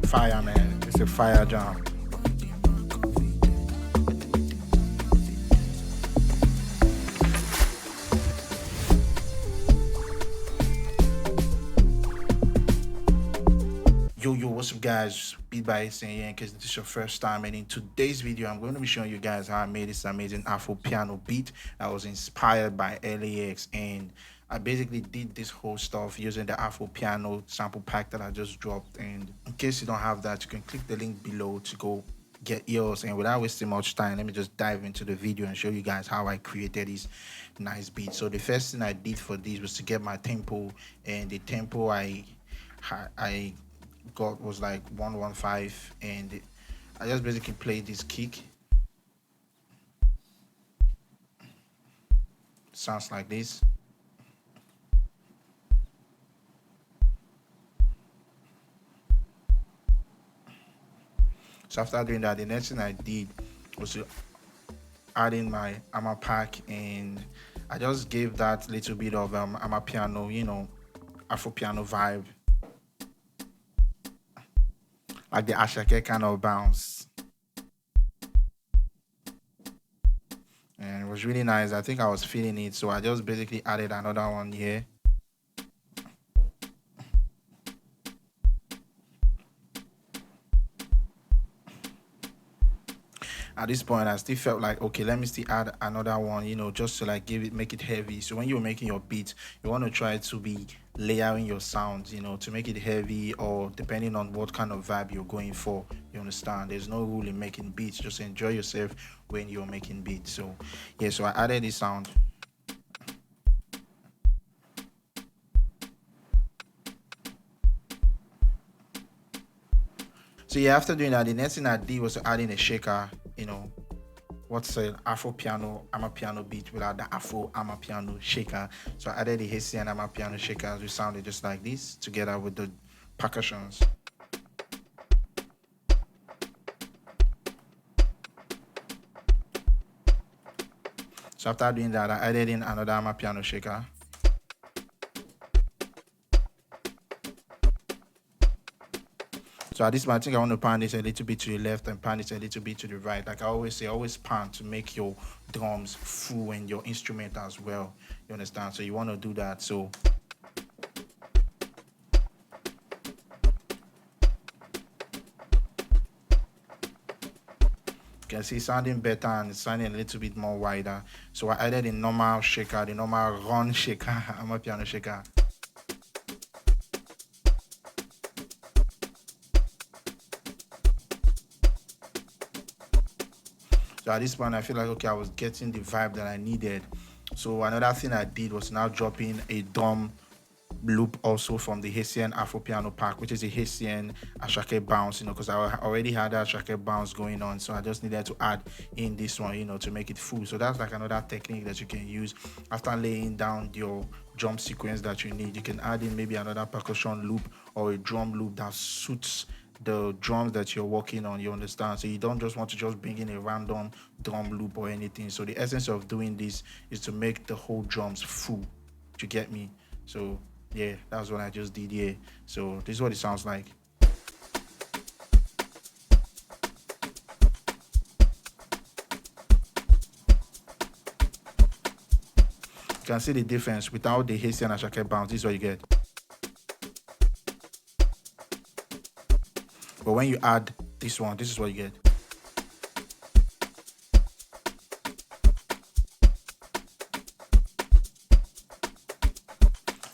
fire, man. It's a fire jam. Yo, what's up, guys? Beat by saying yeah, in case this is your first time. And in today's video, I'm going to be showing you guys how I made this amazing Afro piano beat that was inspired by LAX. And I basically did this whole stuff using the Afro piano sample pack that I just dropped. And in case you don't have that, you can click the link below to go get yours. And without wasting much time, let me just dive into the video and show you guys how I created this nice beat. So the first thing I did for this was to get my tempo, and the tempo I got was like 115, and I just basically played this kick. Sounds like this. So after doing that, the next thing I did was to add in my Ama pack, and I just gave that little bit of Ama piano, Afro piano vibe, like the Ashake kind of bounce. And it was really nice. I think I was feeling it, so I just basically added another one here. At this point, I still felt like, okay, let me still add another one, just to like make it heavy. So when you're making your beat, you want to try to be layering your sounds, to make it heavy, or depending on what kind of vibe you're going for. You understand? There's no rule in making beats. Just enjoy yourself when you're making beats. So yeah, so I added this sound. So yeah, after doing that, the next thing I did was to add in a shaker, what's an Afro piano, Ama piano beat without the Afro Ama piano shaker. So I added the Haitian Ama piano shaker, which sounded just like this, together with the percussions. So after doing that, I added in another Ama piano shaker. So at this point, I think I want to pan this a little bit to the left and pan this a little bit to the right. Like I always say, always pan to make your drums full and your instrument as well. You understand? So you want to do that. So you can see sounding better and sounding a little bit more wider. So I added a normal shaker, the normal run shaker, Ama piano shaker. So at this point, I feel like, okay, I was getting the vibe that I needed. So another thing I did was now dropping a drum loop also from the Haitian Afro piano pack, which is a Haitian Ashake bounce, because I already had that Ashake bounce going on. So I just needed to add in this one, to make it full. So that's like another technique that you can use after laying down your drum sequence that you need. You can add in maybe another percussion loop or a drum loop that suits the drums that you're working on, you understand? So you don't just want to just bring in a random drum loop or anything. So the essence of doing this is to make the whole drums full. You get me? So yeah, that's what I just did here. So this is what it sounds like. You can see the difference without the Haitian Ashake bounce. This is what you get. But when you add this one, this is what you get.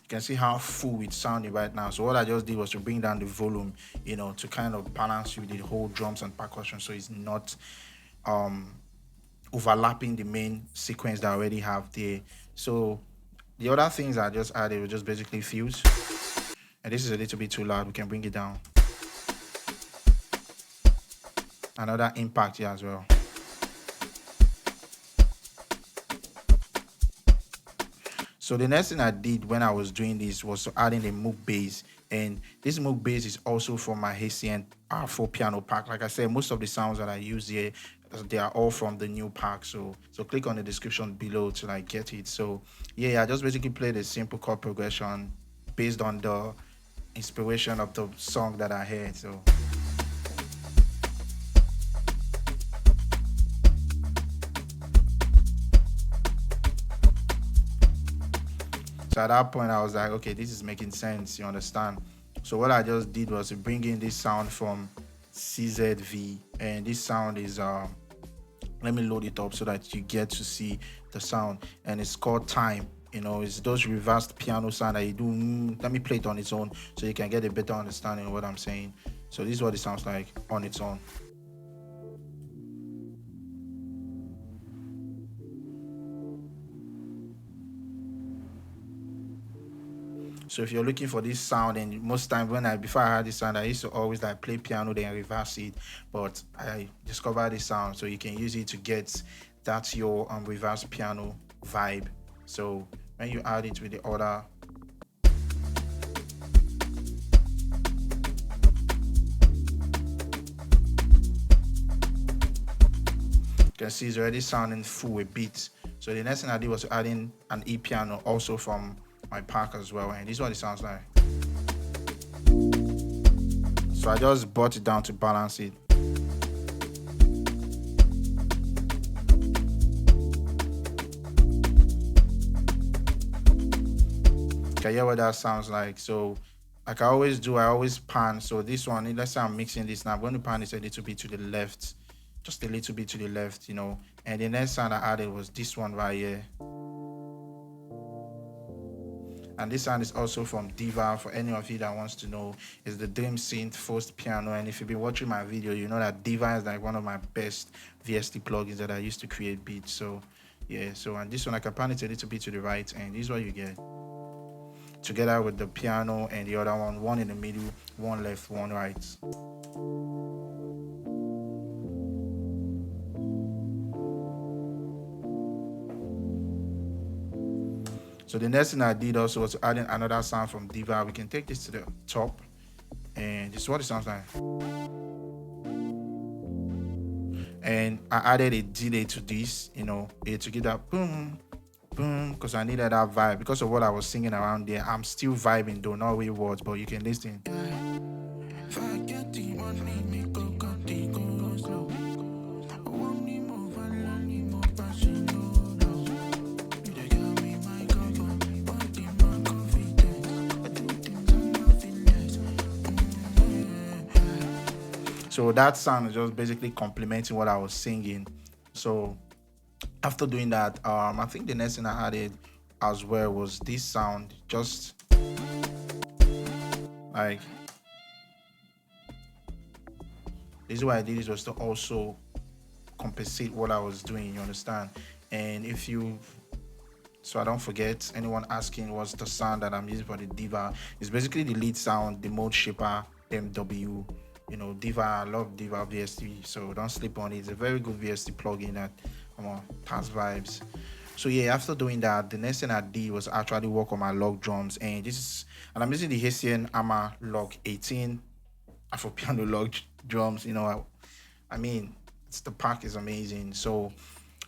You can see how full it's sounding right now. So what I just did was to bring down the volume, to kind of balance with the whole drums and percussion, so it's not overlapping the main sequence that I already have there. So the other things I just added were just basically fills. And this is a little bit too loud. We can bring it down. Another impact here as well. So the next thing I did when I was doing this was to add in a Moog bass, and this Moog bass is also from my Haitian Afro piano pack. Like I said, most of the sounds that I use here, they are all from the new pack. So click on the description below to like get it. So yeah, I just basically played a simple chord progression based on the inspiration of the song that I heard. So So at that point, I was like, okay, this is making sense. You understand? So what I just did was to bring in this sound from CZV, and this sound is let me load it up so that you get to see the sound, and it's called Time. It's those reversed piano sound that you do. Let me play it on its own so you can get a better understanding of what I'm saying. So this is what it sounds like on its own. So if you're looking for this sound, and most time before I had this sound, I used to always like play piano then reverse it, but I discovered this sound, so you can use it to get that's your reverse piano vibe. So when you add it with the other, you can see it's already sounding full with beats. So the next thing I did was adding an E piano also from my pack as well, and this is what it sounds like. So I just brought it down to balance it. Can you hear what that sounds like? So like I always do, I always pan. So this one, let's say I'm mixing this now, I'm going to pan this a little bit to the left, just a little bit to the left, and the next sound I added was this one right here. And this sound is also from Diva. For any of you that wants to know, is the Dream Synth First Piano. And if you've been watching my video, you know that Diva is like one of my best VST plugins that I used to create beats. So yeah, and this one I can pan it a little bit to the right, and this is what you get. Together with the piano and the other one in the middle, one left, one right. So the next thing I did also was adding another sound from Diva. We can take this to the top, and this is what it sounds like. And I added a delay to this, to get that boom, boom, because I needed that vibe. Because of what I was singing around there, I'm still vibing though, not with words, but you can listen. So that sound is just basically complementing what I was singing. So after doing that, I think the next thing I added as well was this sound. Just like this is what I did, is was to also compensate what I was doing, you understand? And so I don't forget anyone asking what's the sound that I'm using for the Diva. It's basically the lead sound, the Mode Shaper MW. Diva, I love Diva VST, so don't sleep on it. It's a very good VST plugin that has vibes. So yeah, after doing that, the next thing I did was actually work on my log drums, and I'm using the Hessian Armor Log 18 Afro piano log drums. I mean, the pack is amazing. So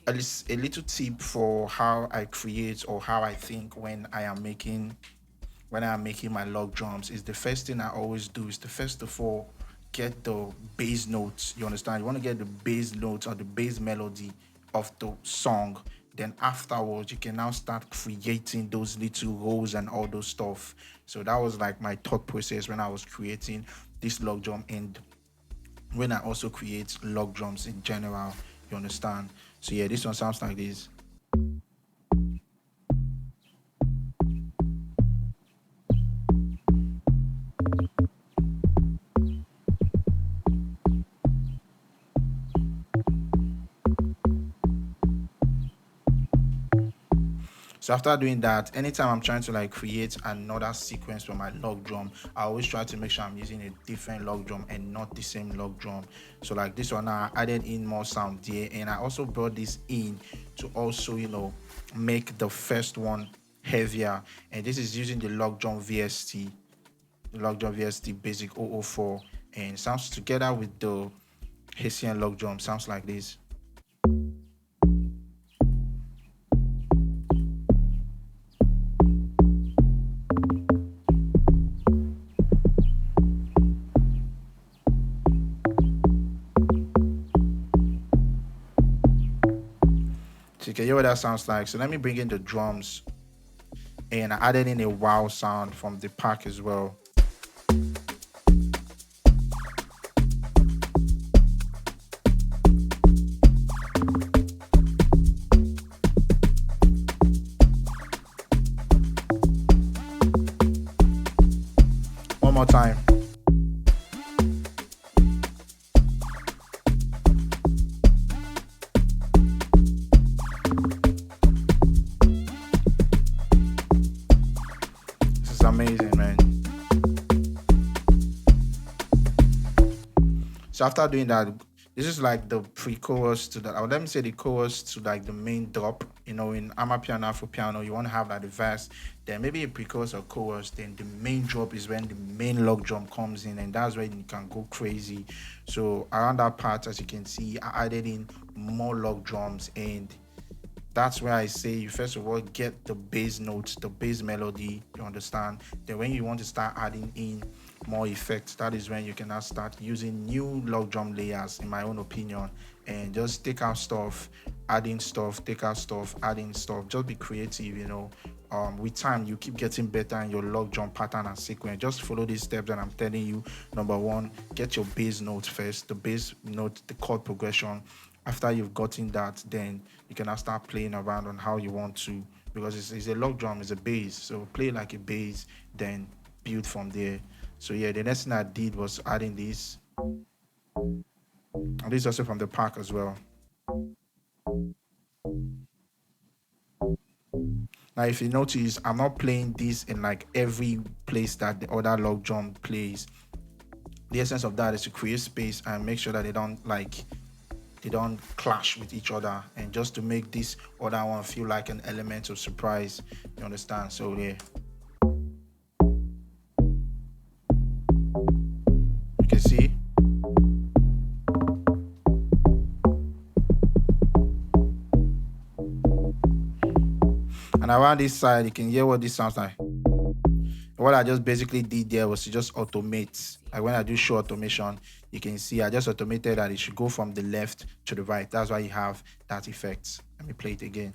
a little tip for how I create or how I think when I am making my log drums is the first thing I always do is to first of all get the bass notes. You understand? You want to get the bass notes or the bass melody of the song. Then afterwards, you can now start creating those little rolls and all those stuff. So that was like my thought process when I was creating this log drum, and when I also create log drums in general. You understand? So yeah, this one sounds like this. So after doing that, anytime I'm trying to like create another sequence for my log drum, I always try to make sure I'm using a different log drum and not the same log drum. So like this one, I added in more sound there, and I also brought this in to also, make the first one heavier. And this is using the log drum VST, Basic 004, and sounds together with the Hessian log drum sounds like this. So you can hear what that sounds like. So let me bring in the drums. and I added in a wow sound from the pack as well. One more time. This is amazing, man. So after doing that, this is like the pre-chorus to the, or let me say the chorus to like the main drop. You know, in Amapiano, Afro piano, you want to have like the verse, then maybe a pre-chorus or chorus. Then the main drop is when the main log drum comes in, and that's when you can go crazy. So around that part, as you can see, I added in more log drums, and that's where I say you first of all get the bass notes, the bass melody, you understand? Then when you want to start adding in more effects, that is when you can now start using new log drum layers, in my own opinion, and just take out stuff, adding stuff, take out stuff, adding stuff. Just be creative, you know. With time, you keep getting better in your log drum pattern and sequence. Just follow these steps that I'm telling you. Number one, get your bass note first, the bass note, the chord progression. After you've gotten that, then you can now start playing around on how you want to, because it's a log drum, it's a bass. So play like a bass, then build from there. So yeah, the next thing I did was adding this. And this is also from the pack as well. Now, if you notice, I'm not playing this in like every place that the other log drum plays. The essence of that is to create space and make sure that they don't clash with each other, and just to make this other one feel like an element of surprise. You understand? So yeah, you can see. And around this side, you can hear what this sounds like. What I just basically did there was to just automate. Like when I do show automation, you can see I just automated that it should go from the left to the right. That's why you have that effect. Let me play it again.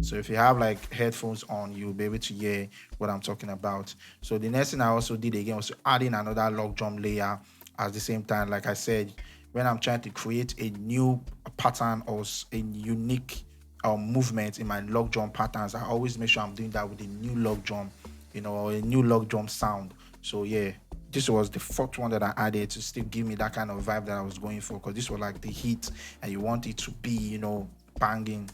So if you have like headphones on, you'll be able to hear what I'm talking about. So the next thing I also did again was to add in another log drum layer at the same time. Like I said, when I'm trying to create a new pattern or a unique movement in my log drum patterns, I always make sure I'm doing that with a new log drum, you know, or a new log drum sound. So yeah, this was the fourth one that I added to still give me that kind of vibe that I was going for, because this was like the hit and you want it to be, you know, banging.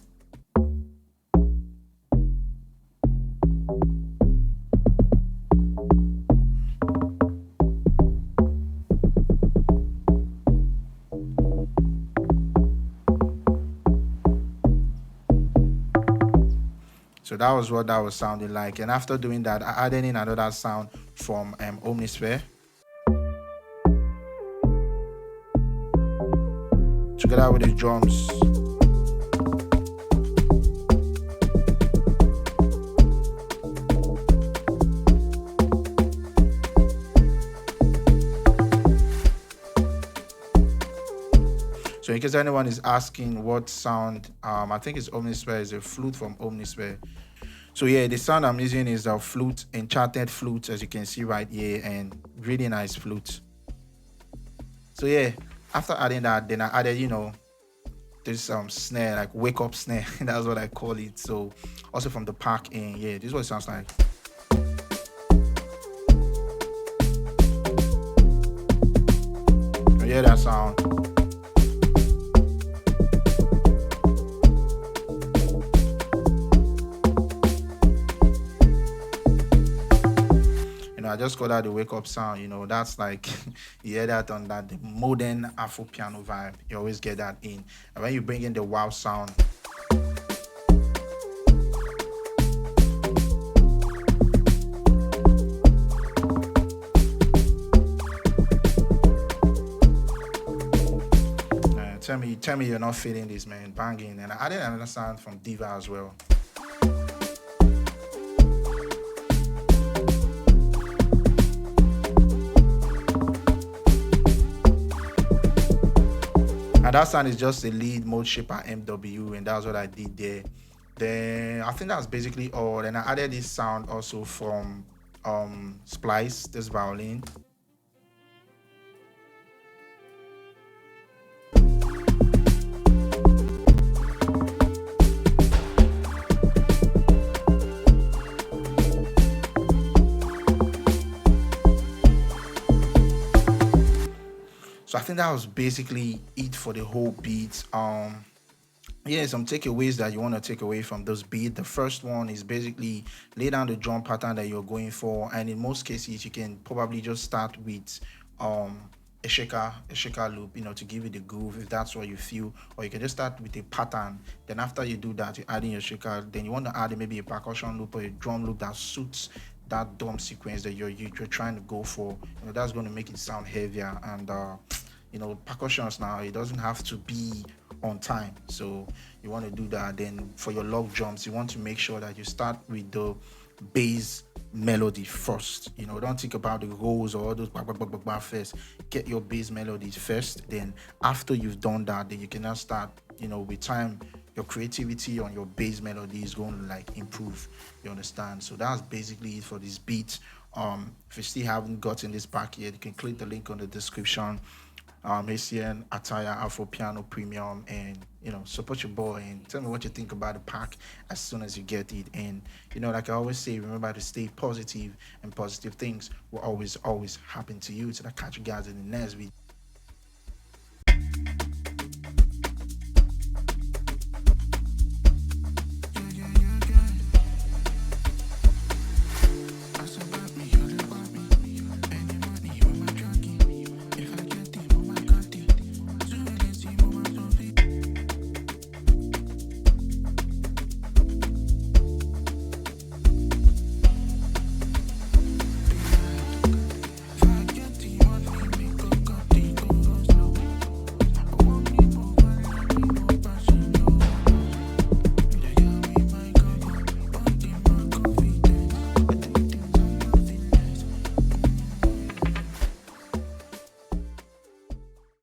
So that was what that was sounding like. And after doing that, I added in another sound from Omnisphere, together with the drums. So in case anyone is asking what sound, I think it's Omnisphere, is a flute from Omnisphere. So yeah, the sound I'm using is a flute, enchanted flute, as you can see right here, and really nice flute. So yeah, after adding that, then I added, you know, this snare, like wake up snare. That's what I call it. So also from the pack, and yeah, this is what it sounds like. You hear that sound? I just call that the wake up sound. You know, that's like you hear that on that the modern Afro piano vibe. You always get that in. And when you bring in the wow sound, tell me you're not feeling this, man. Banging. And I added another sound from Diva as well. And that sound is just a lead mode shaper MW, and that's what I did there. Then I think that's basically all. Then I added this sound also from Splice, this violin. So I think that was basically it for the whole beat. Yeah, some takeaways that you want to take away from those beat. The first one is basically lay down the drum pattern that you're going for, and in most cases, you can probably just start with a shaker loop, to give it the groove if that's what you feel, or you can just start with a pattern. Then after you do that, you add in your shaker. Then you want to add maybe a percussion loop or a drum loop that suits that drum sequence that you're trying to go for. That's going to make it sound heavier and percussions now, it doesn't have to be on time. So you want to do that. Then for your log drums, you want to make sure that you start with the bass melody first. Don't think about the rolls or all those first. Get your bass melodies first. Then after you've done that, then you can now start, with time, your creativity on your bass melody is going to like improve. You understand? So that's basically it for this beat. If you still haven't gotten this back yet, you can click the link on the description. Haitian Attire Afro Piano Premium, and support your boy and tell me what you think about the pack as soon as you get it. And like I always say, remember to stay positive, and positive things will always happen to you. So I catch you guys in the next video.